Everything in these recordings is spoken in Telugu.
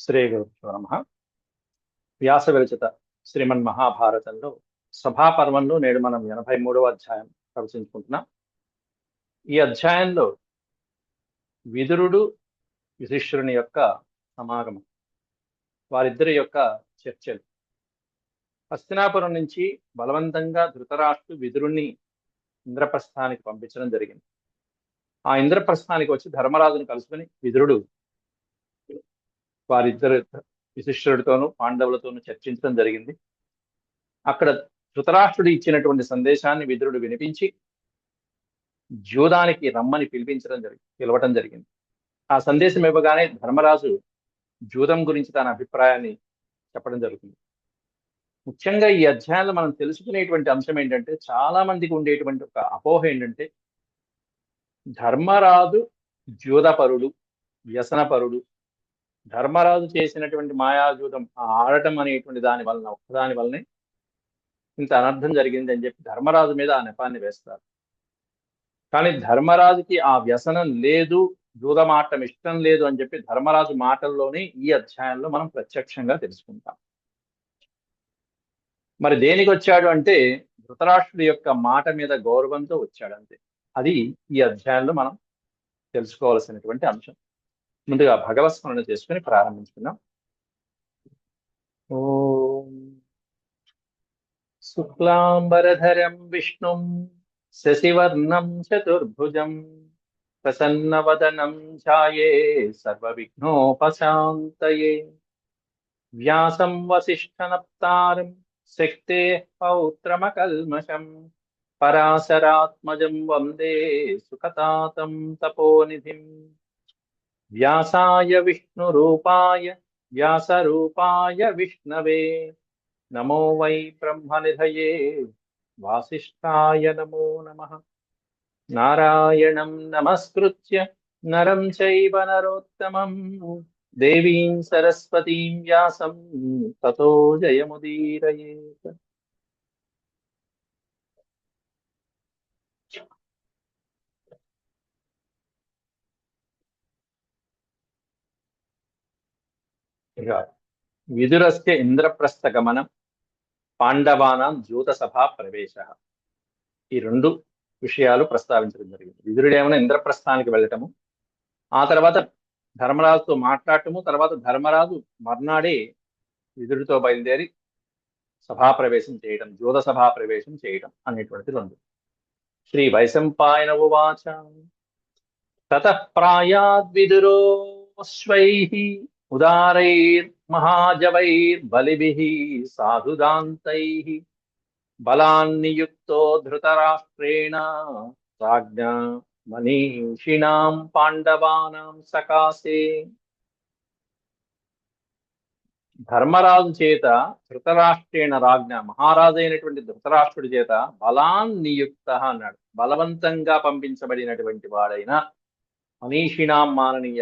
శ్రీ గురుభ్యో నమః. వ్యాస విరచిత శ్రీమన్మహాభారతంలో సభాపర్వంలో నేడు మనం 83వ అధ్యాయం ప్రవచించుకుంటున్నాం. ఈ అధ్యాయంలో విదురుడు యుధిష్ఠిరుని యొక్క సమాగమం, వారిద్దరి యొక్క చర్చలు. హస్తినాపురం నుంచి బలవంతంగా ధృతరాష్ట్రుడు విదురుణ్ణి ఇంద్రప్రస్థానికి పంపించడం జరిగింది. ఆ ఇంద్రప్రస్థానికి వచ్చి ధర్మరాజును కలుసుకుని విదురుడు వారిద్దరు యుధిష్ఠిరుడితోనూ పాండవులతోనూ చర్చించడం జరిగింది. అక్కడ ధృతరాష్ట్రుడు ఇచ్చినటువంటి సందేశాన్ని విదురుడు వినిపించి జూదానికి రమ్మని పిలవటం జరిగింది. ఆ సందేశం ఇవ్వగానే ధర్మరాజు జూదం గురించి తన అభిప్రాయాన్ని చెప్పడం జరుగుతుంది. ముఖ్యంగా ఈ అధ్యాయంలో మనం తెలుసుకునేటువంటి అంశం ఏంటంటే, చాలా మందికి ఉండేటువంటి ఒక అపోహ ఏంటంటే, ధర్మరాజు జూదపరుడు, వ్యసనపరుడు. ధర్మరాజు చేసినటువంటి మాయాజూదం ఆడటం అనేటువంటి ఒక్కదాని వల్లనే ఇంత అనర్థం జరిగింది అని చెప్పి ధర్మరాజు మీద ఆ నెపాన్ని వేస్తారు. కానీ ధర్మరాజుకి ఆ వ్యసనం లేదు, జూదమాటం ఇష్టం లేదు అని చెప్పి ధర్మరాజు మాటల్లోనే ఈ అధ్యాయంలో మనం ప్రత్యక్షంగా తెలుసుకుంటాం. మరి దేనికి వచ్చాడు అంటే, ధృతరాష్ట్రుడి యొక్క మాట మీద గౌరవంతో వచ్చాడు అంతే. అది ఈ అధ్యాయంలో మనం తెలుసుకోవాల్సినటువంటి అంశం. ముందుగా భగవత్స్మరణ చేసుకుని ప్రారంభించుకుందాం. ఓం శుక్లాంబరధరం విష్ణుం శశివర్ణం చతుర్భుజం ప్రసన్నవదనం ఛాయే సర్వవిఘ్నోపశాంతయే వ్యాసం వసిష్ఠనప్తారం శక్తే పౌత్రమకల్మషం పరాశరాత్మజం వందే సుఖతాతం తపోనిధిం వ్యాసాయ వ్యాసరూపాయ విష్ణవే నమో వై బ్రహ్మనిధయే వాసిష్ఠాయ నమో నమః. నారాయణం నమస్కృత్య నరం చైవ నరోత్తమం దేవీం సరస్వతీం వ్యాసం తతో జయముదీరయేత్. ఇక విదురస్య ఇంద్రప్రస్థ గమనం, పాండవానాం జూత సభా ప్రవేశ, ఈ రెండు విషయాలు ప్రస్తావించడం జరిగింది. విదురుడేమైనా ఇంద్రప్రస్థానికి వెళ్ళటము, ఆ తర్వాత ధర్మరాజుతో మాట్లాడటము, తర్వాత ధర్మరాజు మర్నాడే విదురుడితో బయలుదేరి సభాప్రవేశం చేయడం, జూత సభాప్రవేశం చేయడం అనేటువంటిది రెండు. శ్రీ వైశంపాయన ఉవాచ తతః ప్రాయాద్విదురోశ్వైః ఉదారైర్మహాజవైర్బలిభిః సాధుదాంతైః బలాన్నియుక్తో ధృతరాష్ట్రేణ రాజ్ఞా మనీషిణాం పాండవానాం సకాశే. ధర్మరాజు చేత ధృతరాష్ట్రేణ రాజ్ఞ, మహారాజు అయినటువంటి ధృతరాష్ట్రుడి చేత బలాన్ నియుక్త అన్నాడు. బలవంతంగా పంపించబడినటువంటి వాడైన మనీషిణాం మాననీయ,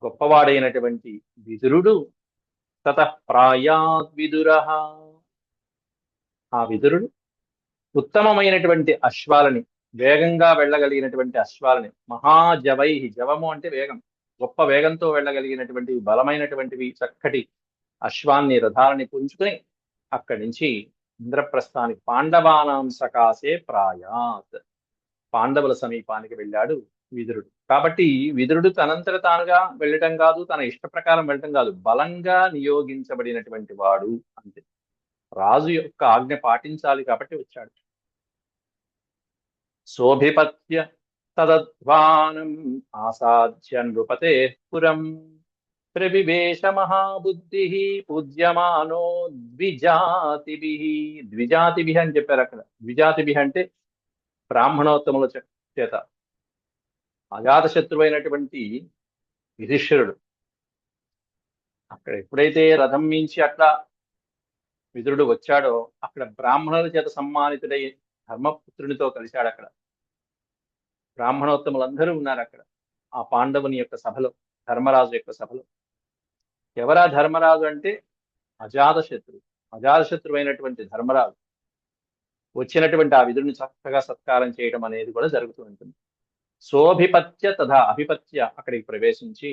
గొప్పవాడైనటువంటి విదురుడు తతః ప్రాయాద్ విదురః, ఆ విదురుడు ఉత్తమమైనటువంటి అశ్వాలని, వేగంగా వెళ్ళగలిగినటువంటి అశ్వాలని, మహాజవై, జవము అంటే వేగం, గొప్ప వేగంతో వెళ్ళగలిగినటువంటి బలమైనటువంటివి చక్కటి అశ్వాన్ని, రథాలని పుంజుకుని అక్కడి నుంచి ఇంద్రప్రస్థానికి పాండవానాం సకాశే ప్రాయాత్, పాండవుల సమీపానికి వెళ్ళాడు విదురుడు. కాబట్టి విదురుడు తనంతట తానుగా వెళ్ళటం కాదు, తన ఇష్ట ప్రకారం వెళ్ళటం కాదు, బలంగా నియోగించబడినటువంటి వాడు అంతే. రాజు యొక్క ఆజ్ఞ పాటించాలి కాబట్టి వచ్చాడు. శోభిపత్య తదధ్వానం ఆసాధ్య నృపతే పురం ప్రవివేశ మహాబుద్ధి పూజ్యమానో ద్విజాతిభి. ద్విజాతిభి అని చెప్పారు అక్కడ. ద్విజాతిభి అంటే బ్రాహ్మణోత్తముల చేత. అజాత శత్రువైనటువంటి యుధిష్ఠిరుడు అక్కడ ఎప్పుడైతే రథం మించి అట్లా విదురుడు వచ్చాడో, అక్కడ బ్రాహ్మణుల చేత సమ్మానితుడై ధర్మపుత్రునితో కలిశాడు. అక్కడ బ్రాహ్మణోత్తములందరూ ఉన్నారు అక్కడ ఆ పాండవుని యొక్క సభలో, ధర్మరాజు యొక్క సభలో. ఎవరా ధర్మరాజు అంటే అజాతశత్రువు అయినటువంటి ధర్మరాజు వచ్చినటువంటి ఆ విదురుని చక్కగా సత్కారం చేయడం అనేది కూడా జరుగుతూ ఉంటుంది. సోభిపత్య తథా అభిపత్య, అక్కడికి ప్రవేశించి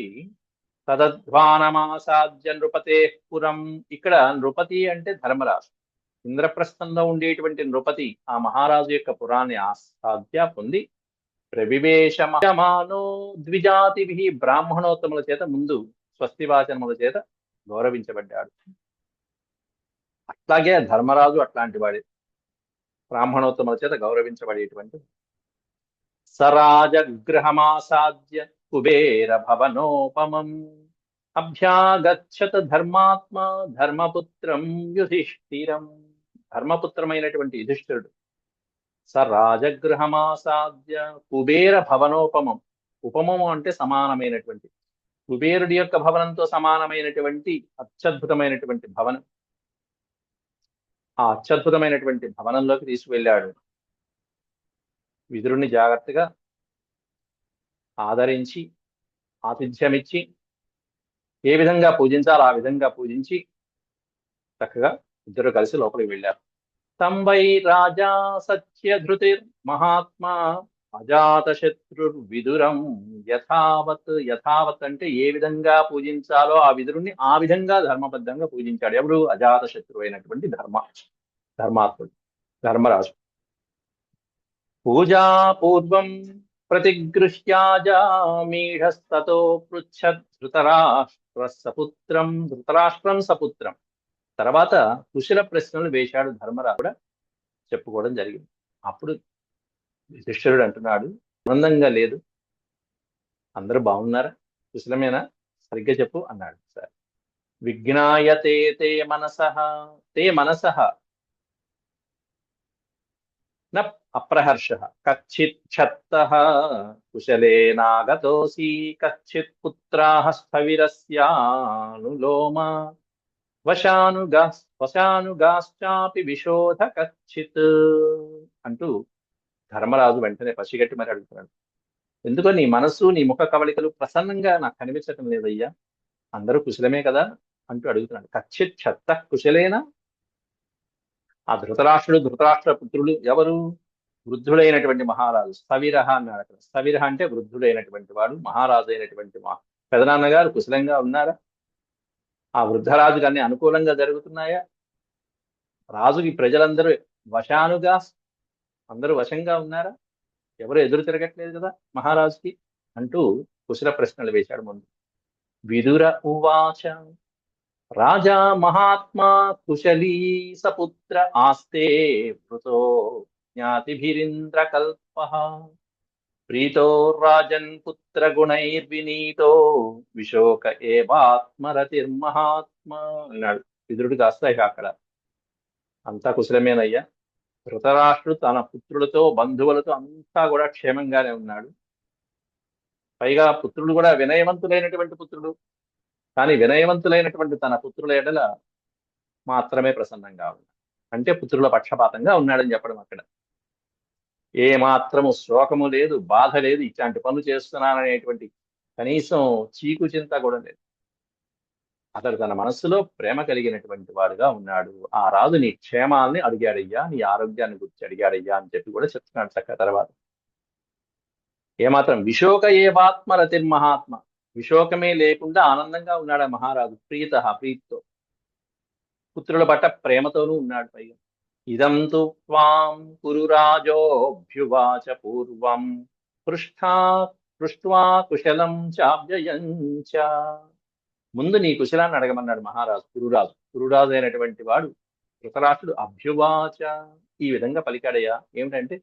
తదధ్వానమాసాద్య నృపతే పురం. ఇక్కడ నృపతి అంటే ధర్మరాజు. ఇంద్రప్రస్థంలో ఉండేటువంటి నృపతి ఆ మహారాజు యొక్క పురాన్ని ఆసాద్య పొంది ప్రవివేశమానో ద్విజాతిభి బ్రాహ్మణోత్తముల చేత ముందు స్వస్తివాచనముల చేత గౌరవించబడ్డాడు. అట్లాగే ధర్మరాజు అట్లాంటి వాడే, బ్రాహ్మణోత్తముల చేత గౌరవించబడేటువంటి. సరాజగృహమాసాద్య కుబేర భవనోపమం అభ్యాగచ్చత ధర్మాత్మ ధర్మపుత్రం యుధిష్ఠిరం. ధర్మపుత్రమైనటువంటి యుధిష్ఠిరుడు సరాజగృహమాసాద్య కుబేర భవనోపమం. ఉపమం అంటే సమానమైనటువంటి, కుబేరుడి యొక్క భవనంతో సమానమైనటువంటి అత్యద్భుతమైనటువంటి భవనం. ఆ అత్యద్భుతమైనటువంటి భవనంలోకి తీసుకువెళ్ళాడు. విదురుణ్ణి జాగ్రత్తగా ఆదరించి ఆతిథ్యమిచ్చి ఏ విధంగా పూజించాలో ఆ విధంగా పూజించి చక్కగా ఇద్దరు కలిసి లోపలికి వెళ్ళారు. తంబై రాజా సత్యధృతిర్ మహాత్మా అజాతశత్రుర్విదురం యథావత్. యథావత్ అంటే ఏ విధంగా పూజించాలో ఆ విదురుణ్ణి ఆ విధంగా ధర్మబద్ధంగా పూజించాడు. ఎవరు? అజాతశత్రువు అయినటువంటి ధర్మాత్ముడు ధర్మరాజు. పూజా పూర్వం ప్రతిగృహ్యాజామీఢస్తతో పృచ్ఛద్ ధృతరాష్ట్రం సపుత్రం. తర్వాత కుశల ప్రశ్నలు వేశాడు ధర్మరాజు కూడా చెప్పుకోవడం జరిగింది. అప్పుడు యుధిష్ఠిరుడు అంటున్నాడు, ఆనందంగా లేదు, అందరూ బాగున్నారా, కుశలమేనా, సరిగ్గా చెప్పు అన్నాడు. సరే. విజ్ఞాయతే తే మనసః న అప్రహర్షః కచ్చిత్ క్షత్తః కుశలేనాగతోసి కచ్చిత్ పుత్రాః స్థవిరస్యానులోమ వశానుగాశ్చాపి విశోధ కచ్చిత్ అంటూ ధర్మరాజు వెంటనే పసిగట్టి మరి అడుగుతున్నాడు, ఎందుకో నీ మనసు నీ ముఖ కవళికలు ప్రసన్నంగా నాకు కనిపించటం లేదయ్యా, అందరూ కుశలమే కదా అంటూ అడుగుతున్నాడు. కచ్చిత్ క్షత్త కుశలేనా? ఆ ధృతరాష్ట్ర పుత్రులు ఎవరు? వృద్ధుడైనటువంటి మహారాజు స్థవిరహ అన్నాడు. అక్కడ స్థవిరహ అంటే వృద్ధుడైనటువంటి వాడు, మహారాజు అయినటువంటి పెదనాన్నగారు కుశలంగా ఉన్నారా? ఆ వృద్ధరాజుకి అన్ని అనుకూలంగా జరుగుతున్నాయా? రాజుకి ప్రజలందరూ వశానుగా అందరూ వశంగా ఉన్నారా? ఎవరు ఎదురు తిరగట్లేదు కదా మహారాజుకి అంటూ కుశల ప్రశ్నలు వేశాడు ముందు. విదుర ఉవాచ రాజా మహాత్మా కుశలీ సపుత్ర ఆస్తే వృతో జ్ఞాతిభిరింద్ర కల్పః ప్రీతో రాజన్ పుత్ర గుణైర్వినీతో విశోక ఏవాత్మరతిర్మహాత్మా అన్నాడు. విదురుడు కాస్త ఇక అక్కడ అంతా కుశలమేనయ్యా, ధృతరాష్ట్రుడు తన పుత్రులతో బంధువులతో అంతా కూడా క్షేమంగానే ఉన్నాడు. పైగా పుత్రుడు కూడా వినయవంతులైనటువంటి పుత్రుడు, కానీ వినయవంతులైనటువంటి తన పుత్రుల ఎడల మాత్రమే ప్రసన్నంగా ఉన్నాడు. అంటే పుత్రుల పక్షపాతంగా ఉన్నాడని చెప్పడం. అక్కడ ఏ మాత్రము శోకము లేదు, బాధ లేదు, ఇట్లాంటి పనులు చేస్తున్నాననేటువంటి కనీసం చీకు చింత కూడా లేదు. అతడు తన మనస్సులో ప్రేమ కలిగినటువంటి వాడుగా ఉన్నాడు. ఆ రాజు నీ క్షేమాల్ని అడిగాడయ్యా, నీ ఆరోగ్యాన్ని గురించి అడిగాడయ్యా అని చెప్పి కూడా చెప్తున్నాడు చక్క. తర్వాత ఏమాత్రం విశోక ఏవాత్మ రతిర్మహాత్మ, విశోకమే లేకుండా ఆనందంగా ఉన్నాడు ఆ మహారాజు. ప్రీతితో పుత్రుల పట్ల ప్రేమతోనూ ఉన్నాడు. పైగా ఇదం తు త్వాం కురురాజోభ్యువాచ పూర్వం పృష్ట్వా కుశలం చావ్యయంచ. ముందు నీ కుశలాన్ని అడగమన్నాడు మహారాజు. కురురాజు అయినటువంటి వాడు ధృతరాష్ట్రుడు అభ్యువాచ ఈ విధంగా పలికాడయ్యా. ఏమిటంటే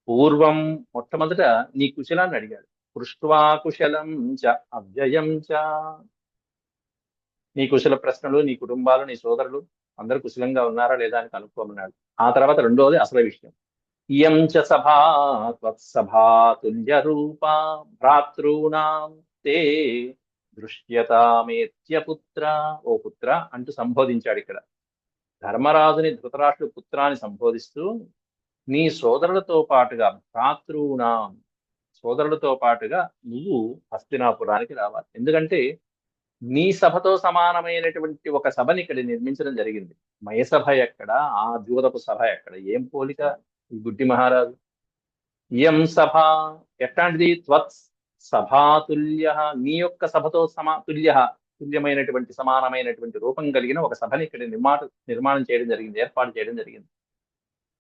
పూర్వం మొట్టమొదట నీ కుశలాన్ని అడిగాడు. పృష్ట్వా కుశలం చ అవ్యయం చ, నీ కుశల ప్రశ్నలు, నీ కుటుంబాలు, నీ సోదరులు అందరూ కుశలంగా ఉన్నారా లేదా అని కనుక్కోమన్నాడు. ఆ తర్వాత రెండవది అసలు విషయం. ఇయం చ సభా త్వత్సభాతుల్య రూపా భ్రాతॄణాం తే దృశ్యతామేత్య పుత్ర. ఓ పుత్ర అంటూ సంబోధించాడు. ఇక్కడ ధర్మరాజుని ధృతరాష్ట్రుడు పుత్రాన్ని సంబోధిస్తూ నీ సోదరులతో పాటుగా భ్రాతॄణాం, సోదరులతో పాటుగా నువ్వు హస్తినాపురానికి రావాలి. ఎందుకంటే నీ సభతో సమానమైనటువంటి ఒక సభని ఇక్కడ నిర్మించడం జరిగింది. మయసభ ఎక్కడ, ఆ జూదపు సభ ఎక్కడ? ఏం పోలిక ఈ గుడ్డి మహారాజు. ఇయం సభ ఎట్లాంటిది? సభాతుల్య, నీ యొక్క సభతో తుల్యమైనటువంటి సమానమైనటువంటి రూపం కలిగిన ఒక సభని ఇక్కడ నిర్మాణం చేయడం జరిగింది, ఏర్పాటు చేయడం జరిగింది.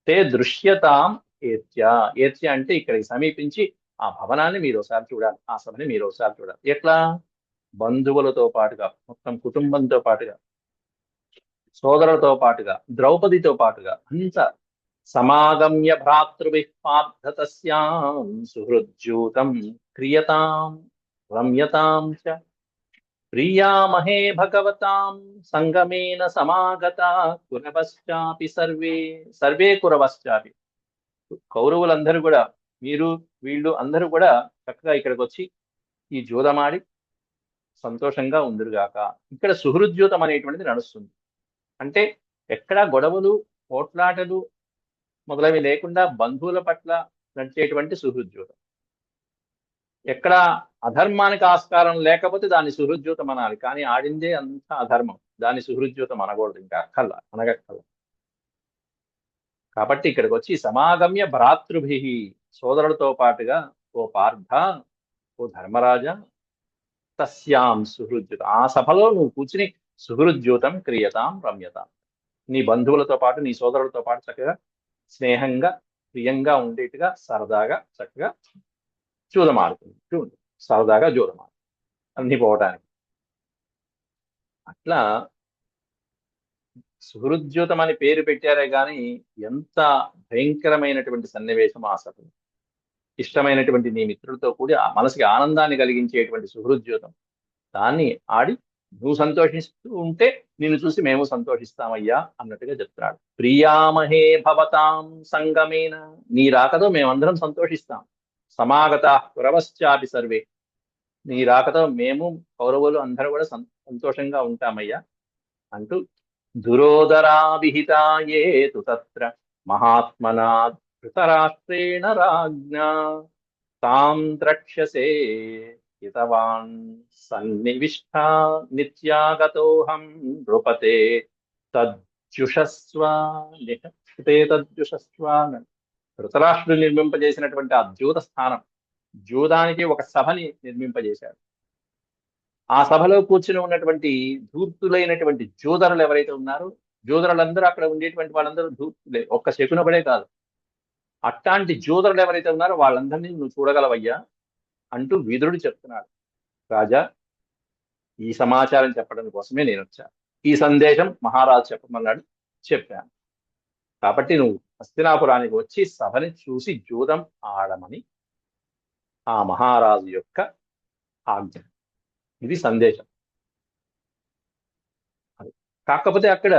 తే దృశ్యతాం ఏత్య. ఏత్య అంటే ఇక్కడికి సమీపించి ఆ భవనాన్ని మీరు ఒకసారి చూడాలి, ఆ సభని మీరు ఒకసారి చూడాలి. ఎట్లా? బంధువులతో పాటుగా, మొత్తం కుటుంబంతో పాటుగా, సోదరులతో పాటుగా, ద్రౌపదితో పాటుగా అంత సమాగమ్య భ్రాతృభిః పార్థ తస్యాం సుహృజ్యూతం క్రియతాం రమ్యతాం చ ప్రియామహే భగవతాం సంగమేన సమాగతా కురవశ్చాపి సర్వే. సర్వే కురవశ్చాపి, కౌరవులందరూ కూడా, మీరు వీళ్ళు అందరూ కూడా చక్కగా ఇక్కడికి వచ్చి ఈ జూదమాడి సంతోషంగా ఉందిరుగాక. ఇక్కడ సుహృద్యూతం అనేటువంటిది నడుస్తుంది. అంటే ఎక్కడా గొడవలు, పోట్లాటలు మొదలవి లేకుండా బంధువుల పట్ల నడిచేటువంటి సుహృద్యూతం. ఎక్కడ అధర్మానికి ఆస్కారం లేకపోతే దాన్ని సుహృద్యూతం అనాలి, కానీ ఆడిందే అంత అధర్మం, దాన్ని సుహృద్యూతం అనకూడదు, ఇంకా అనగక్కల్లా. కాబట్టి ఇక్కడికి వచ్చి సమాగమ్య భ్రాతృభి, సోదరులతో పాటుగా, ఓ పార్థ, ఓ ధర్మరాజా, తస్యాం సుహృద్యూతం, ఆ సభలో నువ్వు కూర్చుని సుహృద్యూతం క్రియతాం రమ్యతాం, నీ బంధువులతో పాటు, నీ సోదరులతో పాటు చక్కగా స్నేహంగా ప్రియంగా ఉండేట్టుగా సరదాగా చక్కగా జూదమాడుతుంది. చూడు, సరదాగా జూదమాడు అన్ని పోవటానికి. అట్లా సుహృద్యూతం అని పేరు పెట్టారే గాని ఎంత భయంకరమైనటువంటి సన్నివేశం ఆ సభ. ఇష్టమైనటువంటి నీ మిత్రులతో కూడి ఆ మనసుకి ఆనందాన్ని కలిగించేటువంటి సుహృద్యూతం, దాన్ని ఆడి నువ్వు సంతోషిస్తూ ఉంటే నిన్ను చూసి మేము సంతోషిస్తామయ్యా అన్నట్టుగా చెప్తున్నాడు. ప్రియామహే భవతాం సంగమేన, నీ రాకతో మేమందరం సంతోషిస్తాం. సమాగత కురవశ్చాపి సర్వే, నీ రాకతో మేము కౌరవులు అందరూ కూడా సంతోషంగా ఉంటామయ్యా అంటూ దురోదరా విహితాయేతు తత్ర మహాత్మనా ధృతరాష్ట్రేణ రాజ్ఞా తాం ద్రక్ష్యసే హితవాన్ సన్నివిష్టా నిత్యాగతోహం నృపతే తజ్జుషస్వ తజ్జుషస్వ. ధృతరాష్ట్రుడు నిర్మింపజేసినటువంటి ఆ జూత స్థానం, జూదానికి ఒక సభని నిర్మింపజేశాడు. ఆ సభలో కూర్చుని ఉన్నటువంటి ధూర్తులైనటువంటి జూదరులు ఎవరైతే ఉన్నారో, జూదరులందరూ అక్కడ ఉండేటువంటి వాళ్ళందరూ ధూర్తులే, ఒక్క శకునకుడే కాదు. అట్లాంటి జూదరులు ఎవరైతే ఉన్నారో వాళ్ళందరినీ నువ్వు చూడగలవయ్యా అంటూ విదురుడు చెప్తున్నాడు. రాజా, ఈ సమాచారం చెప్పడం కోసమే నేను వచ్చా, ఈ సందేశం మహారాజు చెప్పమన్నాడు, చెప్పాను. కాబట్టి నువ్వు హస్తినాపురానికి వచ్చి సభని చూసి జూదం ఆడమని ఆ మహారాజు యొక్క ఆజ్ఞ. ఇది సందేశం. కాకపోతే అక్కడ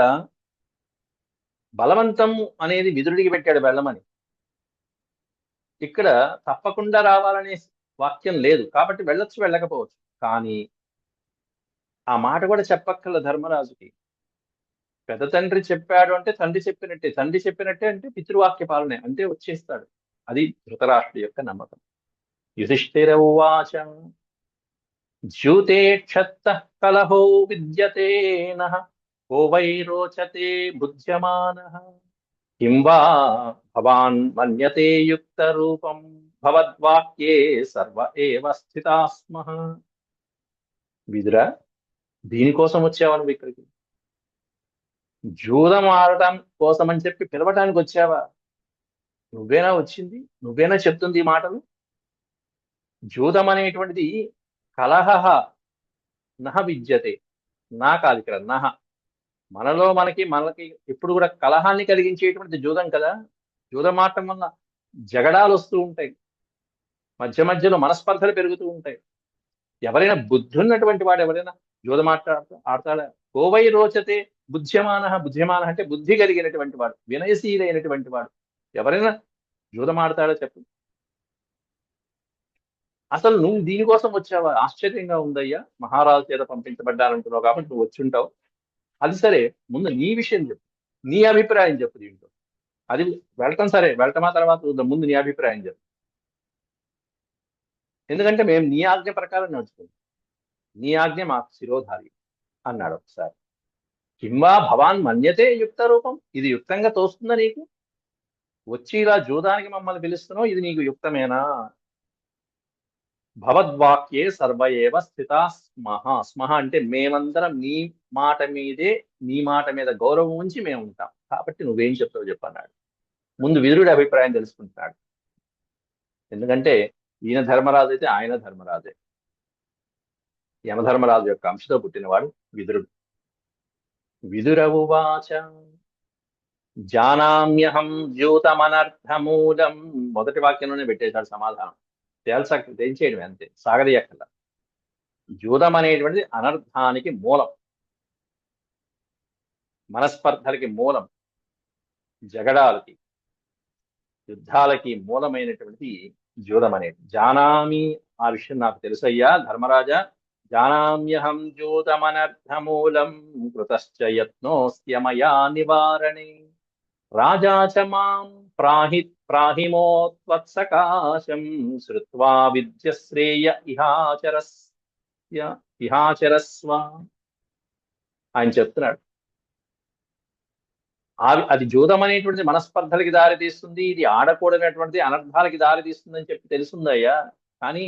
బలవంతం అనేది విదురుడికి పెట్టాడు వెళ్ళమని, ఇక్కడ తప్పకుండా రావాలనే వాక్యం లేదు. కాబట్టి వెళ్ళొచ్చు, వెళ్ళకపోవచ్చు. కానీ ఆ మాట కూడా చెప్పక్కల ధర్మరాజుకి. పెద్ద తండ్రి చెప్పాడు అంటే తండ్రి చెప్పినట్టే, తండ్రి చెప్పినట్టే అంటే పితృవాక్య పాలనే, అంటే వచ్చేస్తాడు. అది ధృతరాష్ట్రుడి యొక్క నమ్మకం. యుధిష్ఠిర ఉవాచ జ్యూతే క్షత్తః కలహో విద్యతే నః కో వై రోచతే బుధ్యమానః కిం వా భవాన్ మన్యతే యుక్త రూపం భవద్వాక్యే సర్వ ఏవ స్థితాస్మః. విదురా, దీనికోసం వచ్చావా నువ్వు ఇక్కడికి? జూదం ఆడటం కోసం అని చెప్పి పిలవటానికి వచ్చావా? నువ్వేనా వచ్చింది? నువ్వేనా చెప్తుంది ఈ మాటలు? జూదం అనేటువంటిది కలహ నహ విద్యతే, నా కాదు ఇక్కడ, నహ, మనకి ఎప్పుడు కూడా కలహాన్ని కలిగించేటువంటి జూదం కదా. జూదం ఆడటం వల్ల జగడాలు వస్తూ ఉంటాయి, మధ్య మధ్యలో మనస్పర్ధలు పెరుగుతూ ఉంటాయి. ఎవరైనా బుద్ధి ఉన్నటువంటి వాడు ఎవరైనా జూదం ఆడతాడా? కోవై రోచతే బుద్ధ్యమాన, బుద్ధ్యమాన అంటే బుద్ధి కలిగినటువంటి వాడు, వినయశీలైనటువంటి వాడు ఎవరైనా జూదం ఆడతాడో చెప్పు. అసలు నువ్వు దీనికోసం వచ్చావా? ఆశ్చర్యంగా ఉందయ్యా, మహారాజు చేత పంపించబడ్డానంటున్నావు కాబట్టి నువ్వు వచ్చి ఉంటావు. అది సరే, ముందు నీ విషయం చెప్పు, నీ అభిప్రాయం చెప్పు దీంట్లో. అది వెళ్ళటం సరే, వెళ్ళటమా తర్వాత ముందు నీ అభిప్రాయం చెప్పు. ఎందుకంటే మేము నీ ఆజ్ఞ ప్రకారం నడుచుకుంటాం, నీ ఆజ్ఞ మాకు శిరోధారి అన్నాడు ఒకసారి. కింవా భవాన్ మన్యతే యుక్త రూపం, ఇది యుక్తంగా తోస్తుందా నీకు? వచ్చి ఇలా జూదానికి మమ్మల్ని పిలుస్తున్నావు, ఇది నీకు యుక్తమేనా? భవద్వాక్యే సర్వ ఏవ స్థితా స్మః. స్మః అంటే మేమందరం నీ మాట మీద గౌరవం ఉంచి మేము ఉంటాం, కాబట్టి నువ్వేం చెప్తావు చెప్పన్నాడు. ముందు విదురుడి అభిప్రాయం తెలుసుకుంటున్నాడు. ఎందుకంటే ఈయన ధర్మరాజు అయితే ఆయన ధర్మరాజే. యమధర్మరాజు యొక్క అంశతో పుట్టినవాడు విదురుడు. విదురవువాచ జానామ్యహం ద్యూతమనర్థమూలం. మొదటి వాక్యంలోనే పెట్టేశాడు సమాధానం. తేల్చేయడం అంతే, సాగదీయక్కల. ద్యూతం అనేటువంటిది అనర్థానికి మూలం, మనస్పర్ధలకి మూలం, జగడాలకి, యుద్ధాలకి మూలమైనటువంటిది ద్యూతం అనేది. జానామి, ఆ విషయం నాకు తెలుసయ్యా ధర్మరాజా. జానామ్యహం ద్యూతమనర్థమూలం కృతశ్చ యత్నోస్త్య మయా నివారణే. రాజా చ మాం ప్రాహిమోత్వత్సకాశం శ్రుత్వా విద్యశ్రేయ ఇహాచరస్వ. ఆయన చెప్తున్నాడు, అది జూదం అనేటువంటిది మనస్పర్ధలకి దారి తీస్తుంది, ఇది ఆడకూడనటువంటిది అనర్థాలకి దారి తీస్తుంది అని చెప్పి తెలుసుందయ్యా. కానీ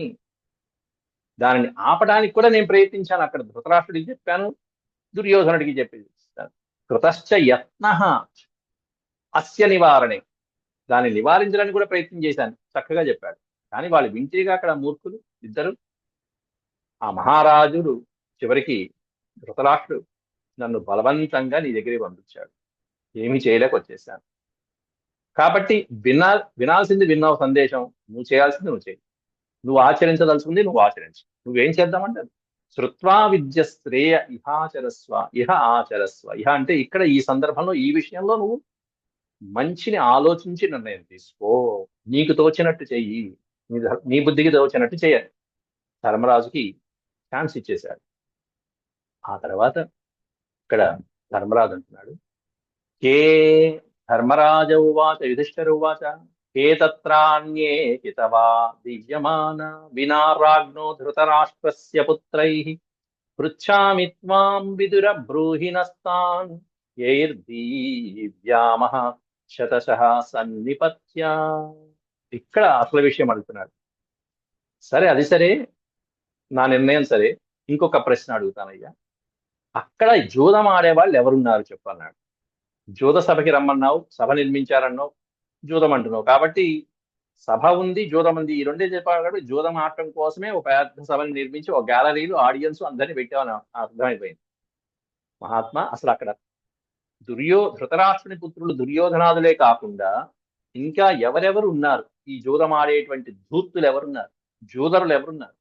దానిని ఆపడానికి కూడా నేను ప్రయత్నించాను. అక్కడ ధృతరాష్ట్రుడికి చెప్పాను, దుర్యోధనుడికి చెప్పి కృతశ్చ యత్న అస్య నివారణే. దాన్ని నివారించడానికి కూడా ప్రయత్నం చేశాను, చక్కగా చెప్పాడు. కానీ వాళ్ళు వింటేగా అక్కడ మూర్ఖులు ఇద్దరు. ఆ మహారాజుడు చివరికి ధృతరాష్ట్రుడు నన్ను బలవంతంగా నీ దగ్గరికి పంపించాడు, ఏమీ చేయలేక వచ్చేసాను. కాబట్టి వినాల్సింది విన్నావు సందేశం, నువ్వు చేయాల్సింది నువ్వు చేయి, నువ్వు ఆచరించదలుచుకుంది నువ్వు ఆచరించు. నువ్వేం చేద్దామంటే శృత్వా విద్య శ్రేయ ఇహాచరస్వ ఇహ ఆచరస్వ. ఇహ అంటే ఇక్కడ ఈ సందర్భంలో ఈ విషయంలో నువ్వు మంచిని ఆలోచించి నిర్ణయం తీసుకో, నీకు తోచినట్టు చెయ్యి, నీ బుద్ధికి తోచినట్టు చేయాలి. ధర్మరాజుకి ఛాన్స్ ఇచ్చేశాడు. ఆ తర్వాత ఇక్కడ ధర్మరాజు అంటున్నాడు, కే ధర్మరాజ ఉవాచ యుధిష్ఠిర ఉవాచ కే తత్రాన్యే హితవా దివ్యమాన వినా రాజ్ఞో ధృతరాష్ట్రస్య పుత్రైః పృచ్ఛామి త్వాం విదుర బ్రూహిణస్తాన్ యైర్దీవ్యామః శతశః సన్నిపత్య. ఇక్కడ అసలు విషయం అడుగుతున్నాడు. సరే, అది సరే, నా నిర్ణయం సరే, ఇంకొక ప్రశ్న అడుగుతానయ్యా. అక్కడ జూదం ఆడేవాళ్ళు ఎవరున్నారు చెప్పన్నాడు. జూద సభకి రమ్మన్నావు, సభ నిర్మించారన్నావు, జూదం అంటున్నావు. కాబట్టి సభ ఉంది, జూదం ఉంది, ఈ రెండే చెప్పాడు. కాబట్టి జూదం ఆడటం కోసమే ఒక పెద్ద సభని నిర్మించి ఒక గ్యాలరీలు, ఆడియన్స్ అందరినీ పెట్టామని అర్థమైపోయింది. మహాత్మా, అసలు అక్కడ ధృతరాష్ట్రుని పుత్రులు దుర్యోధనాదులే కాకుండా ఇంకా ఎవరెవరు ఉన్నారు? ఈ జూదం ఆడేటువంటి ధూర్తులు ఎవరున్నారు? జూదరులు ఎవరున్నారు?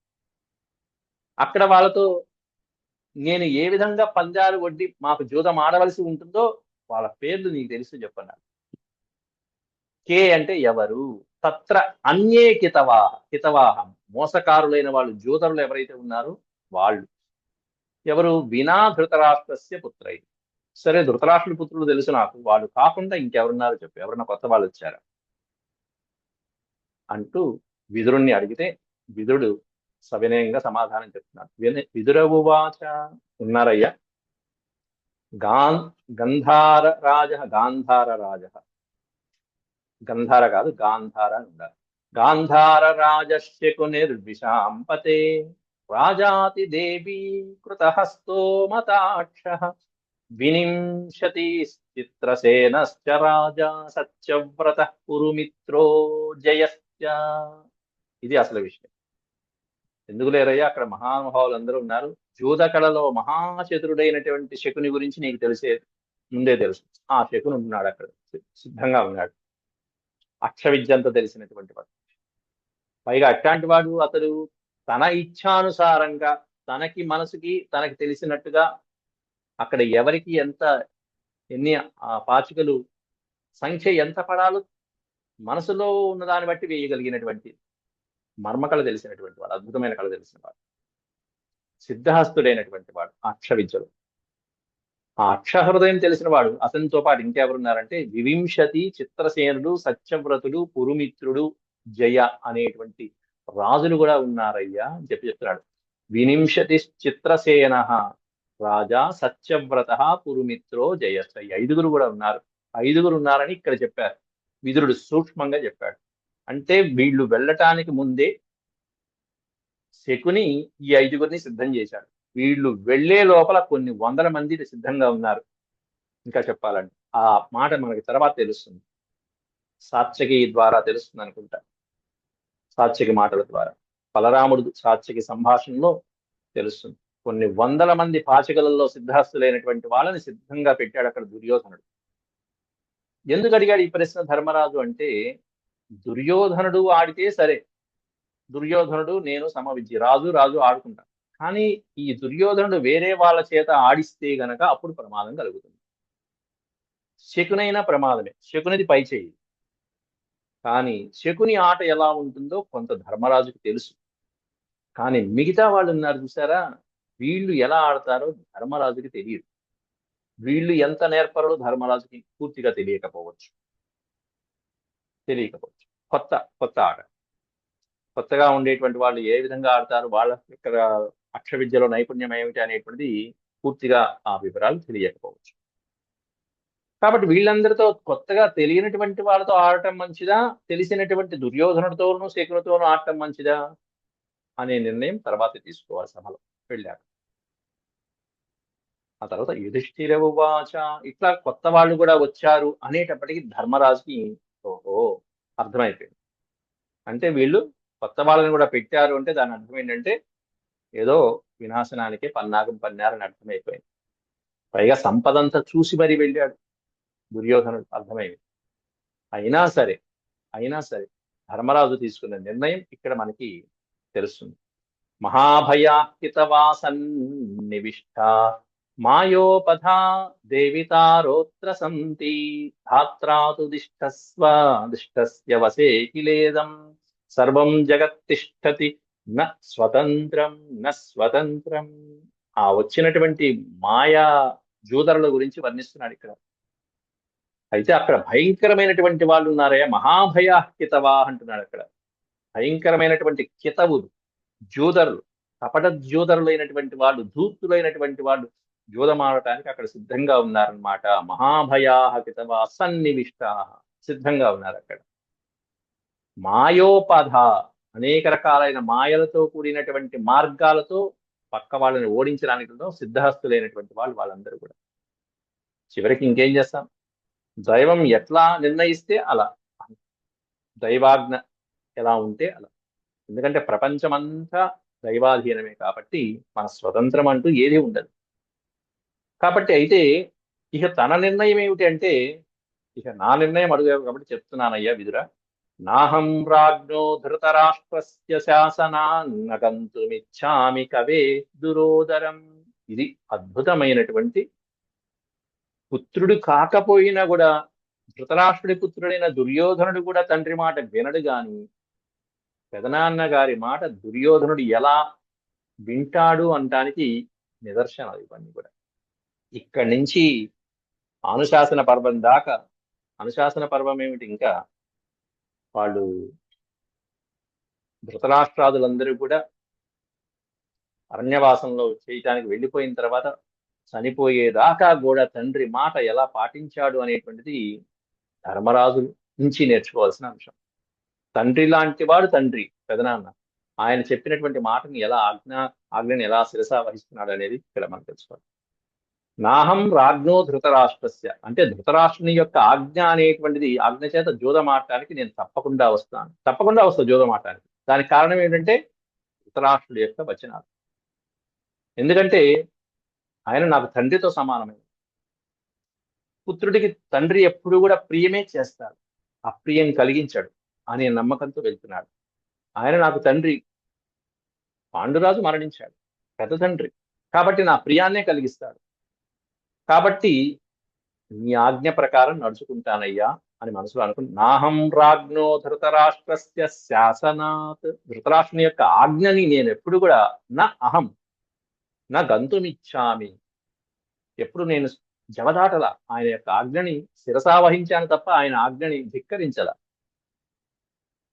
అక్కడ వాళ్ళతో నేను ఏ విధంగా పందాలు వడ్డి మాకు జూదం ఆడవలసి ఉంటుందో వాళ్ళ పేర్లు నీకు తెలుసు చెప్పన్నారు. కే అంటే ఎవరు? తత్ర అన్యే హితవాహం, మోసకారులైన వాళ్ళు, జూదరులు ఎవరైతే ఉన్నారో వాళ్ళు ఎవరు? వినా ధృతరాష్ట్రస్య పుత్రై. సరే, ధృతరాష్ట్రుడి పుత్రులు తెలుసు నాకు, వాళ్ళు కాకుండా ఇంకెవరున్నారు చెప్పు, ఎవరన్నా కొత్త వాళ్ళు వచ్చారా అంటూ విదురుణ్ణి అడిగితే విదురుడు సవినయంగా సమాధానం చెప్తున్నాడు. విదురవువాచ, ఉన్నారయ్యా. గంధార రాజ, గంధార కాదు గాంధార అని ఉండాలి. గాంధార రాజశకునిర్విశాంపతే రాజాతి దేవీ కృతహస్తో మతాక్ష వినింశతి చిత్రసేనశ్చ రాజా సత్యవ్రత కురుమిత్రో జయశ్చ. ఇది అసలు విషయం. ఎందుకు లేరయ్యా, అక్కడ మహానుభావులు అందరూ ఉన్నారు. జూదకళలో మహాచతురుడైనటువంటి శకుని గురించి నీకు ముందే తెలుసు. ఆ శకుని ఉన్నాడు అక్కడ, సిద్ధంగా ఉన్నాడు. అక్ష విద్యంతో తెలిసినటువంటి వాడు. పైగా అట్లాంటి వాడు అతడు తన ఇచ్ఛానుసారంగా తనకి మనసుకి తనకి తెలిసినట్టుగా అక్కడ ఎవరికి ఎన్ని పాచికలు సంఖ్య ఎంత పడాలో మనసులో ఉన్న దాన్ని బట్టి వేయగలిగినటువంటి మర్మకళ తెలిసినటువంటి వాడు, అద్భుతమైన కళ తెలిసిన వాడు, సిద్ధహస్తుడైనటువంటి వాడు అక్ష విద్యలో. ఆ అక్ష హృదయం తెలిసిన వాడు అతనితో పాటు ఇంకెవరున్నారంటే వివింశతి చిత్రసేనుడు, సత్యవ్రతుడు, పురుమిత్రుడు, జయ అనేటువంటి రాజులు కూడా ఉన్నారయ్యా అని చెప్తున్నాడు. వినింశతి చిత్రసేన రాజా సత్యవ్రత పురుమిత్రో జయశ్చ. ఐదుగురు కూడా ఉన్నారు. ఐదుగురు ఉన్నారని ఇక్కడ చెప్పారు. విదురుడు సూక్ష్మంగా చెప్పాడు. అంటే వీళ్ళు వెళ్ళటానికి ముందే శకుని ఈ 5గురిని సిద్ధం చేశాడు. వీళ్ళు వెళ్లే లోపల కొన్ని వందల మంది సిద్ధంగా ఉన్నారు. ఇంకా చెప్పాలంటే ఆ మాట మనకి తర్వాత తెలుస్తుంది, సాత్యకి ద్వారా తెలుస్తుంది అనుకుంటా. సాత్యకి మాటల ద్వారా, బలరాముడు సాత్యకి సంభాషణలో తెలుస్తుంది. కొన్ని వందల మంది పాచికలలో సిద్ధాస్తులైనటువంటి వాళ్ళని సిద్ధంగా పెట్టాడు అక్కడ దుర్యోధనుడు. ఎందుకు అడిగాడు ఈ ప్రశ్న ధర్మరాజు అంటే, దుర్యోధనుడు ఆడితే సరే, దుర్యోధనుడు నేను సమవిద్య, రాజు రాజు ఆడుకుంటా. కానీ ఈ దుర్యోధనుడు వేరే వాళ్ళ చేత ఆడిస్తే గనక అప్పుడు ప్రమాదం కలుగుతుంది. శకునైనా ప్రమాదమే, శకునిది పై చేయి. కానీ శకుని ఆట ఎలా ఉంటుందో కొంత ధర్మరాజుకి తెలుసు. కానీ మిగతా వాళ్ళు ఉన్నారు చూసారా, వీళ్ళు ఎలా ఆడతారో ధర్మరాజుకి తెలియదు. వీళ్ళు ఎంత నేర్పరో ధర్మరాజుకి పూర్తిగా తెలియకపోవచ్చు. కొత్త కొత్త ఆట, కొత్తగా ఉండేటువంటి వాళ్ళు ఏ విధంగా ఆడతారు, వాళ్ళ ఇక్కడ అక్ష విద్యలో నైపుణ్యం ఏమిటి అనేటువంటిది పూర్తిగా ఆ వివరాలు తెలియకపోవచ్చు. కాబట్టి వీళ్ళందరితో కొత్తగా తెలియనటువంటి వాళ్ళతో ఆడటం మంచిదా, తెలిసినటువంటి దుర్యోధనుడితోనూ శకునితోనూ ఆడటం మంచిదా అనే నిర్ణయం తర్వాత తీసుకోవాలి సభలో వెళ్ళాక. ఆ తర్వాత యుధిష్ఠిర ఉవాచ, ఇట్లా కొత్త వాళ్ళు కూడా వచ్చారు అనేటప్పటికీ ధర్మరాజుకి ఓహో అర్థమైపోయింది. అంటే వీళ్ళు కొత్త వాళ్ళని కూడా పెట్టారు అంటే దాని అర్థం ఏంటంటే ఏదో వినాశనానికే పన్నాగం పన్నారని అర్థమైపోయింది. పైగా సంపదంతా చూసి మరీ వెళ్ళాడు దుర్యోధనుడు, అర్థమైంది. అయినా సరే ధర్మరాజు తీసుకున్న నిర్ణయం ఇక్కడ మనకి తెలుస్తుంది. మహాభయాకితవాసన్నివిష్ట మాయోపథా దేవితారోత్ర సంతి ధాత్రాతు దిష్టస్య వసే కిలేదం సర్వం జగత్తిష్టతి న స్వతంత్రం. ఆ వచ్చినటువంటి మాయా జూదరుల గురించి వర్ణిస్తున్నాడు ఇక్కడ. అయితే అక్కడ భయంకరమైనటువంటి వాళ్ళు ఉన్నారయ్యా, మహాభయాకితవా అంటున్నాడు అక్కడ. భయంకరమైనటువంటి కితవులు, జూదరులు, కపట జూదరులైనటువంటి వాళ్ళు, ధూర్తులైనటువంటి వాళ్ళు జూదమాడటానికి అక్కడ సిద్ధంగా ఉన్నారనమాట. మహాభయాకితవా సన్నివిష్టా, సిద్ధంగా ఉన్నారు అక్కడ. మాయోపధ, అనేక రకాలైన మాయలతో కూడినటువంటి మార్గాలతో పక్క వాళ్ళని ఓడించడానికి సిద్ధహస్తులైనటువంటి వాళ్ళు వాళ్ళందరూ కూడా. చివరికి ఇంకేం చేస్తాం, దైవం ఎట్లా నిర్ణయిస్తే అలా, దైవాజ్ఞ ఎలా ఉంటే అలా. ఎందుకంటే ప్రపంచమంతా దైవాధీనమే కాబట్టి మన స్వతంత్రం అంటూ ఏది ఉండదు. కాబట్టి అయితే ఇక తన నిర్ణయం ఏమిటి అంటే, ఇక నా నిర్ణయం అడుగు కాబట్టి చెప్తున్నానయ్యా విదురా, నాహం రాజ్ఞో ధృతరాష్ట్రస్య శాసనాన్న గంతుమిచ్ఛామి కవే దురోదరం. ఇది అద్భుతమైనటువంటి, పుత్రుడు కాకపోయినా కూడా ధృతరాష్ట్రుడి పుత్రుడైన దుర్యోధనుడు కూడా తండ్రి మాట వినడు గాని పెదనాన్న గారి మాట దుర్యోధనుడు ఎలా వింటాడు అనటానికి నిదర్శనాలు ఇవన్నీ కూడా. ఇక్కడి నుంచి అనుశాసన పర్వం దాకా, అనుశాసన పర్వం ఏమిటి, ఇంకా వాళ్ళు ధృతరాష్ట్రాదులందరూ కూడా అరణ్యవాసంలో చేయటానికి వెళ్ళిపోయిన తర్వాత చనిపోయేదాకా కూడా తండ్రి మాట ఎలా పాటించాడు అనేటువంటిది ధర్మరాజు నుంచి నేర్చుకోవాల్సిన అంశం. తండ్రి లాంటి వాడు తండ్రి, పెదనాన్న, ఆయన చెప్పినటువంటి మాటని ఎలా ఆజ్ఞని ఎలా శిరసా వహిస్తున్నాడు అనేది ఇక్కడ మనం తెలుసుకోవాలి. నాహం రాజ్ఞో ధృతరాష్ట్రస్య అంటే ధృతరాష్ట్రుని యొక్క ఆజ్ఞ అనేటువంటిది, ఆజ్ఞ చేత జూదమాడటానికి నేను తప్పకుండా వస్తా జూదమాడటానికి. దానికి కారణం ఏంటంటే ధృతరాష్ట్రుడి యొక్క వచనాలు. ఎందుకంటే ఆయన నాకు తండ్రితో సమానమైన పుత్రుడికి తండ్రి ఎప్పుడు కూడా ప్రియమే చేస్తాడు, అప్రియం కలిగించాడు అనే నమ్మకంతో వెళ్తున్నాడు. ఆయన నాకు తండ్రి, పాండురాజు మరణించాడు, పెద్ద తండ్రి, కాబట్టి నా ప్రియాన్నే కలిగిస్తాడు. కాబట్టి నీ ఆజ్ఞ ప్రకారం నడుచుకుంటానయ్యా అని మనసులో అనుకుని, నాహం రాజ్ఞో ధృతరాష్ట్రస్య శాసనాత్, ధృతరాష్ట్రుని యొక్క ఆజ్ఞని నేను ఎప్పుడు కూడా నా అహం నా గంతుమిచ్చామి, ఎప్పుడు నేను జవదాటల, ఆయన యొక్క ఆజ్ఞని శిరసా వహించాను తప్ప ఆయన ఆజ్ఞని ధిక్కరించల.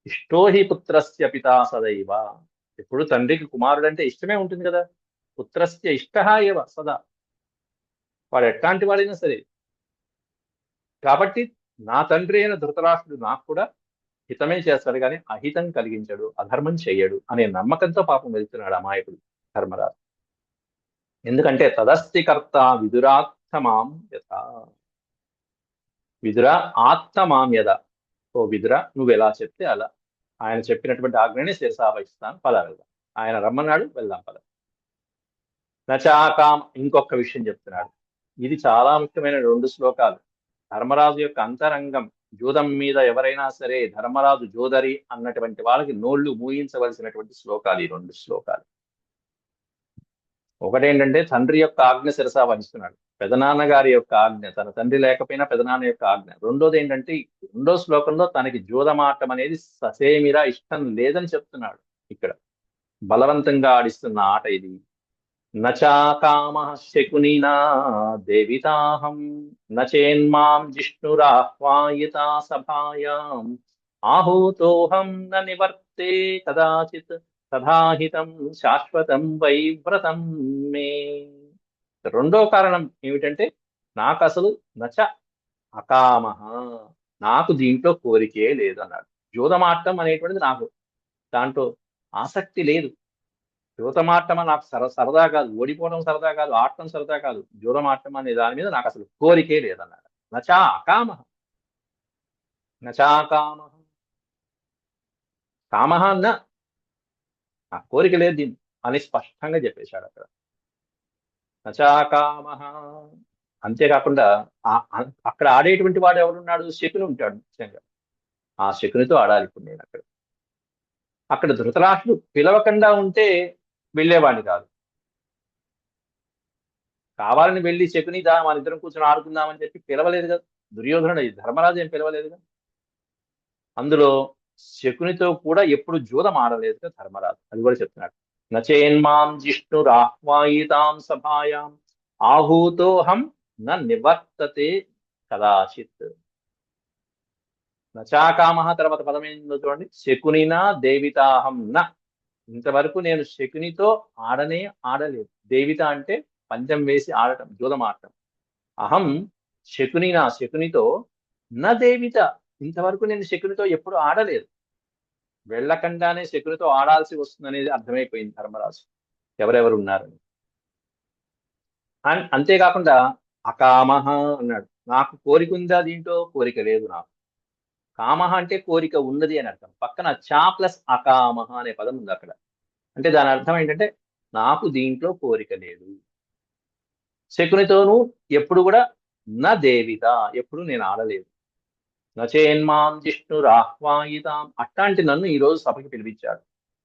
ఇష్టోహి పుత్రస్య పితా సదైవ, ఎప్పుడు తండ్రికి కుమారుడంటే ఇష్టమే ఉంటుంది కదా. పుత్రస్య ఇష్ట ఏవ సదా, వాడు ఎట్లాంటి వాడైనా సరే. కాబట్టి నా తండ్రి అయిన ధృతరాష్ట్రుడు నాకు కూడా హితమే చేస్తాడు కానీ అహితం కలిగించడు, అధర్మం చెయ్యడు అనే నమ్మకంతో పాపం వెళ్తున్నాడు అమాయకుడు ధర్మరాజు. ఎందుకంటే తదస్తి కర్త విదురాత్తమాం యథ. విదుర ఆత్మమాం యథ. ఓ విదుర, నువ్వు ఎలా చెప్తే అలా, ఆయన చెప్పినటువంటి ఆజ్ఞని శిరసావహిస్తాను, పద వెళ్దాం. ఆయన రమ్మన్నాడు, వెళ్దాం పద. నచాకాం. ఇంకొక విషయం చెప్తున్నాడు, ఇది చాలా ముఖ్యమైన 2 శ్లోకాలు. ధర్మరాజు యొక్క అంతరంగం. జూదం మీద ఎవరైనా సరే ధర్మరాజు జోదరి అన్నటువంటి వాళ్ళకి నోళ్లు మూయించవలసినటువంటి శ్లోకాలు ఈ 2 శ్లోకాలు. ఒకటేంటంటే తండ్రి యొక్క ఆజ్ఞ శిరసా వహిస్తున్నాడు, పెదనాన్న గారి యొక్క ఆజ్ఞ, తన తండ్రి లేకపోయినా పెదనాన్న యొక్క ఆజ్ఞ. రెండోది ఏంటంటే 2వ శ్లోకంలో తనకి జూదమాటం అనేది ససేమిరా ఇష్టం లేదని చెప్తున్నాడు. ఇక్కడ బలవంతంగా ఆడిస్తున్న ఆట ఇది. నచాకామః శకునినా దేవితాహం నచేన్మాం జిష్ణురాహ్వాయితా సభాయాం ఆహూతోహం న నివర్తే కదాచిత్ తథాహితం శాశ్వతం వై వ్రతం మే. రెండో కారణం ఏమిటంటే నాకు అసలు నచ అకామః, నాకు దీంట్లో కోరికే లేదు అన్నాడు. జూదమాటం అనేటువంటిది నాకు దాంట్లో ఆసక్తి లేదు. జూదమాటం నాకు సరదా కాదు, ఓడిపోవడం సరదా కాదు, ఆడటం సరదా కాదు. జూదమాటం అనే దాని మీద నాకు అసలు కోరికే లేదన్నాడు. నచా అకామః, నచాకామః, కామః నా కోరిక లేదు దీన్ని అని స్పష్టంగా చెప్పేశాడు అక్కడ. నచాకామః. అంతేకాకుండా అక్కడ ఆడేటువంటి వాడు ఎవరున్నాడు? శకుని ఉంటాడు ముఖ్యంగా. ఆ శకునితో ఆడాలి ఇప్పుడు నేను అక్కడ. అక్కడ ధృతరాష్ట్రుడు పిలవకుండా ఉంటే వెళ్ళేవాడిని కాదు. కావాలని వెళ్ళి శకుని దా మన ఇద్దరం కూర్చొని ఆడుకుందామని చెప్పి పిలవలేదు కదా దుర్యోధనుడు. ధర్మరాజు ఏం పిలవలేదు కదా. అందులో శకునితో కూడా ఎప్పుడు జూదం ఆడలేదు కదా ధర్మరాజు. అది కూడా చెప్తున్నాడు. నచేన్మాం జిష్ణురాహ్వాయితాం సభాయాం ఆహూతోహం న నివర్తతే కదాచిత్. నచాకామః తర్వాత పదం ఏందో చూడండి. శకునినా దేవితాహం న. ఇంతవరకు నేను శకునితో ఆడలేదు. దేవిత అంటే పంచం వేసి ఆడటం, జూదం ఆడటం. అహం శకునినా, శకునితో న దేవిత. ఇంతవరకు నేను శకునితో ఎప్పుడు ఆడలేదు. వెళ్ళకుండానే శకునితో ఆడాల్సి వస్తుందనేది అర్థమైపోయింది ధర్మరాజు ఎవరెవరు ఉన్నారని. అంతేకాకుండా అకామః అన్నాడు. నాకు కోరిక ఉందా దీంట్లో? కోరిక లేదు నాకు. కామః అంటే కోరిక ఉన్నది అని అర్థం. పక్కన చా ప్లస్ అకామః అనే పదం ఉంది అక్కడ. అంటే దాని అర్థం ఏంటంటే నాకు దీంట్లో కోరిక లేదు. శకునితోనూ ఎప్పుడు కూడా నా దేవిత, ఎప్పుడు నేను ఆడలేదు. నచేన్మాం జిష్ణురాహ్వాయితాం. అట్లాంటి నన్ను ఈ రోజు సభకి పిలిపించాడు.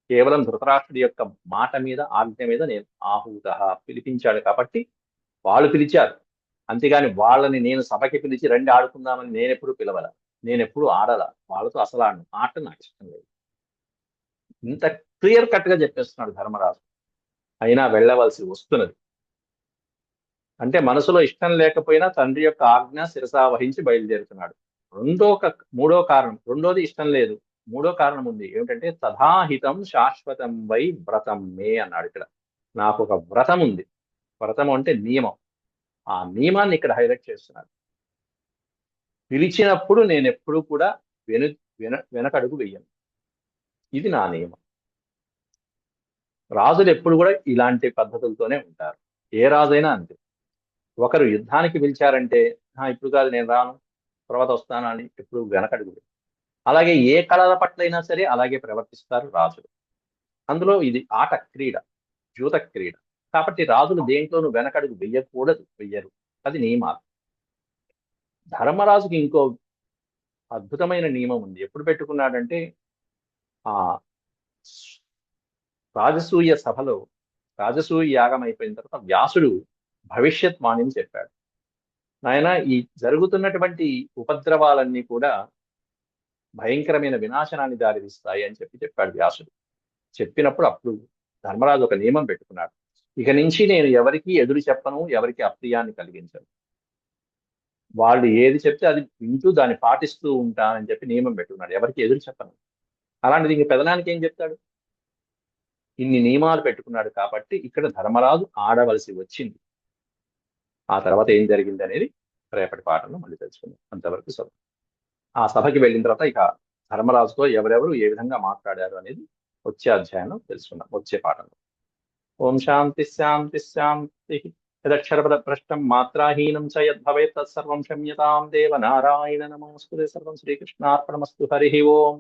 కేవలం ధృతరాష్ట్రుడి యొక్క మాట మీద, ఆజ్ఞ మీద నేను ఆహూత పిలిపించాడు కాబట్టి వాళ్ళు పిలిచారు. అంతేగాని వాళ్ళని నేను సభకి పిలిచి రండి ఆడుకుందామని నేనెప్పుడు పిలవల, నేనెప్పుడు ఆడల. వాళ్ళతో అసలు ఆడను. ఆట నాకు ఇష్టం లేదు. ఇంత క్లియర్ కట్ గా చెప్పేస్తున్నాడు ధర్మరాజు. అయినా వెళ్ళవలసి వస్తున్నది. అంటే మనసులో ఇష్టం లేకపోయినా తండ్రి యొక్క ఆజ్ఞ శిరసా వహించి బయలుదేరుతున్నాడు. మూడో కారణం, రెండోది ఇష్టం లేదు, మూడో కారణం ఉంది. ఏమిటంటే తథాహితం శాశ్వతం వై వ్రతం మే అన్నాడు ఇక్కడ. నాకు ఒక వ్రతం ఉంది. వ్రతం అంటే నియమం. ఆ నియమాన్ని ఇక్కడ హైలైట్ చేస్తున్నాడు. పిలిచినప్పుడు నేను ఎప్పుడూ కూడా వెనకడుగు వెయ్యను. ఇది నా నియమం. రాజులు ఎప్పుడు కూడా ఇలాంటి పద్ధతులతోనే ఉంటారు. ఏ రాజైనా అంతే. ఒకరు యుద్ధానికి పిలిచారంటే ఇప్పుడు కాదు నేను రాను, తర్వాత వస్తాను అని ఎప్పుడు వెనకడుగు. అలాగే ఏ కళల పట్లైనా సరే అలాగే ప్రవర్తిస్తారు రాజులు. అందులో ఇది ఆట క్రీడ, జూత క్రీడ. కాబట్టి రాజులు దేంట్లోనూ వెనకడుగు వెయ్యరు. అది నియమాలు. ధర్మరాజుకి ఇంకో అద్భుతమైన నియమం ఉంది. ఎప్పుడు పెట్టుకున్నాడంటే ఆ రాజసూయ సభలో, రాజసూయ యాగం అయిపోయిన తర్వాత వ్యాసుడు భవిష్యత్ వాణిని చెప్పాడు. ఆయన ఈ జరుగుతున్నటువంటి ఉపద్రవాలన్నీ కూడా భయంకరమైన వినాశనాన్ని దారితీస్తాయి అని చెప్పాడు వ్యాసుడు. చెప్పినప్పుడు అప్పుడు ధర్మరాజు ఒక నియమం పెట్టుకున్నాడు. ఇక నుంచి నేను ఎవరికి ఎదురు చెప్పను, ఎవరికి అప్రియాన్ని కలిగించను. వాళ్ళు ఏది చెప్తే అది వింటూ దాన్ని పాటిస్తూ ఉంటానని చెప్పి నియమం పెట్టుకున్నాడు. ఎవరికి ఎదురు చెప్పను. అలాంటిది ఇంక పెదనానికి ఏం చెప్తాడు? ఇన్ని నియమాలు పెట్టుకున్నాడు కాబట్టి ఇక్కడ ధర్మరాజు ఆడవలసి వచ్చింది. ఆ తర్వాత ఏం జరిగింది అనేది రేపటి పాఠంలో మళ్ళీ తెలుసుకుందాం. అంతవరకు సభ. ఆ సభకి వెళ్ళిన తర్వాత ఇక ధర్మరాజుతో ఎవరెవరు ఏ విధంగా మాట్లాడారు అనేది వచ్చే అధ్యాయంలో తెలుసుకుందాం, వచ్చే పాఠంలో. ఓం శాంతి శాంతి శాంతి. యదక్షర భ్రష్టం మాత్రాహీనం చ యద్భవేత్ తత్సర్వం క్షమ్యతాం దేవ నారాయణ నమోస్తుతే. సర్వం శ్రీకృష్ణార్పణమస్తు. హరి ఓం.